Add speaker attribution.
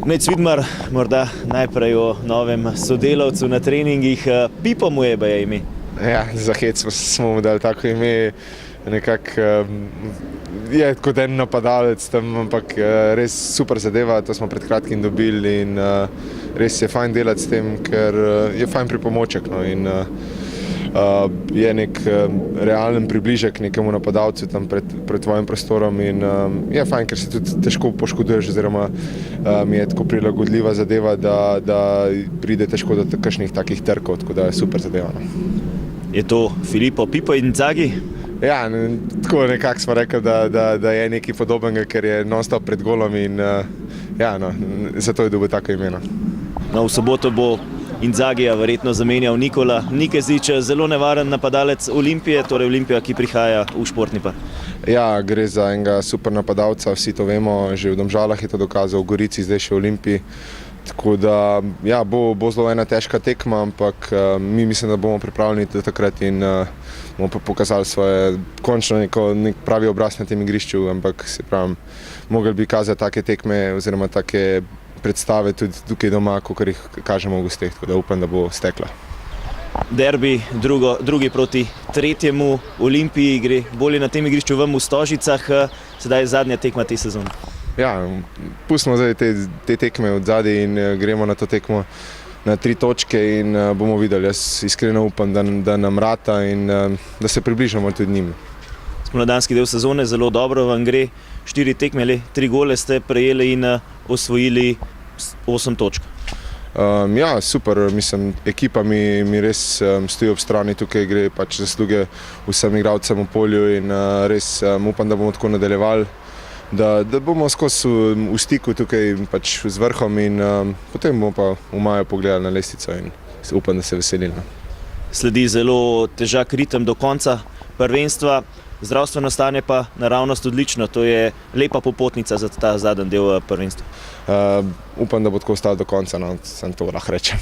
Speaker 1: Nec Vidmar, morda najprej o novem sodelavcu na treningih. Pipo mu je baje ime.
Speaker 2: Ja, za hec smo mu dali tako ime, nekako je kot en napadalec tam, ampak res super zadeva, to smo pred kratkim dobili in res je fajn delati s tem, ker je fajn pripomoček, no, in je nek realen približek nekemu napadalcu tam pred tvojim prostorom in je fajn, ker se tudi težko poškoduješ, oziroma mi je tako prilagodljiva zadeva, da pride težko do kakšnih takih trkov, tako da je super zadeva.
Speaker 1: Je to Filippo Pipo Inzaghi?
Speaker 2: Ja, tako nekako smo rekli, da je nekaj podobnega, ker je non-stop pred golom in ja, no, zato je dobil tako ime.
Speaker 1: No, v soboto bo Inzaghija verjetno zamenjal Nikola Nikezić, zelo nevaren napadalec Olimpije, torej Olimpija, ki prihaja v športni par.
Speaker 2: Ja, gre za enega super napadalca, vsi to vemo, že v Domžalah je to dokazal, v Gorici, zdaj še v Olimpiji. Tako da ja, bo zelo ena težka tekma, ampak mi mislim, da bomo pripravljeni do takrat in bomo pa pokazali svoje končno nek pravi obraz na tem igrišču, ampak se pravim, mogli bi kazati take tekme oziroma take predstave tudi tukaj doma, kakor jih kažemo v gosteh, tako da upam, da bo stekla.
Speaker 1: Derbi, drugi proti tretjemu, Olimpiji gre bolje na tem igrišču vam v Stožicah, sedaj je zadnja tekma te sezone.
Speaker 2: Ja, pustimo zdaj te tekme od zadaj in gremo na to tekmo na 3 točke in bomo videli. Jaz iskreno upam, da nam rata in da se približamo tudi njim.
Speaker 1: Spomladanski del sezone zelo dobro vam gre, 4 tekme, 3 gole ste prejeli in osvojili 8 točk.
Speaker 2: Ja, super, mislim, ekipa mi res stoji ob strani, tukaj gre pač zasluge vsem igralcem v polju in res upam, da bomo tako nadaljevali, da bomo skozi v stiku tukaj pač z vrhom in potem bomo pa v maju pogledali na lestvico in upam, da se veselili.
Speaker 1: Sledi zelo težak ritem do konca prvenstva, zdravstveno stanje pa naravnost odlično, to je lepa popotnica za ta zadnji del prvenstva.
Speaker 2: Upam, da bo tako ostalo do konca, no, samo to lahko rečem.